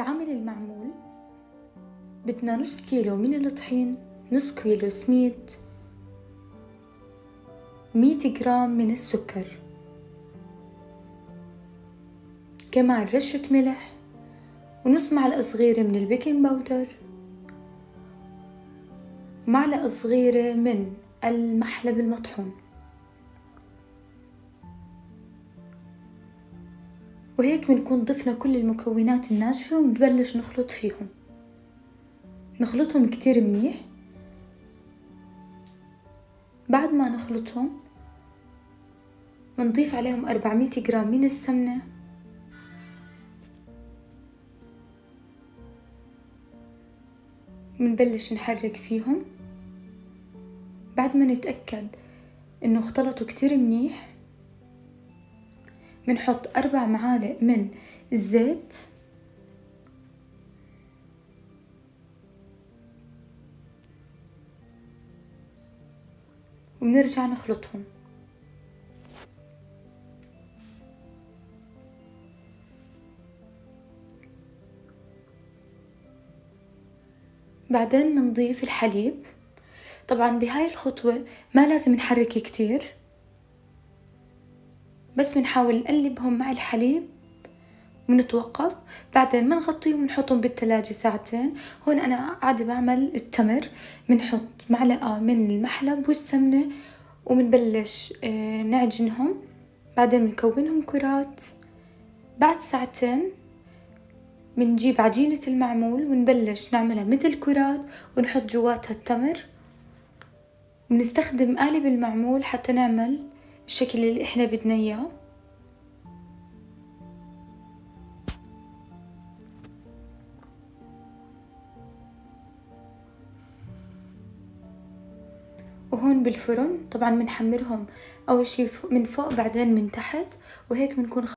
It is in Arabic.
لعمل المعمول بدنا نص كيلو من الطحين، نص كيلو سميد، 100 جرام من السكر، كمان رشة ملح، ونص معلقة صغيرة من البيكنج باودر، ومعلقة صغيرة من المحلب المطحون. وهيك بنكون ضفنا كل المكونات الناشفة ونبلش نخلط فيهم، نخلطهم كتير منيح. بعد ما نخلطهم بنضيف عليهم 400 جرام من السمنة، بنبلش نحرك فيهم. بعد ما نتأكد انه اختلطوا كتير منيح بنحط 4 معالق من الزيت، وبنرجع نخلطهم. بعدين بنضيف الحليب. طبعا بهاي الخطوة ما لازم نحرك كتير، بس بنحاول نقلبهم مع الحليب ونتوقف. بعدين بنغطيهم ونحطهم بالثلاجة ساعتين. هون أنا عادي بعمل التمر، بنحط معلقة من المحلب والسمنة وبنبلش نعجنهم. بعدين بنكونهم كرات. بعد ساعتين بنجيب عجينة المعمول ونبلش نعملها مثل كرات ونحط جواتها التمر. بنستخدم قالب المعمول حتى نعمل الشكل اللي احنا بدنا اياه. وهون بالفرن طبعا بنحمرهم اول شي من فوق بعدين من تحت، وهيك بنكون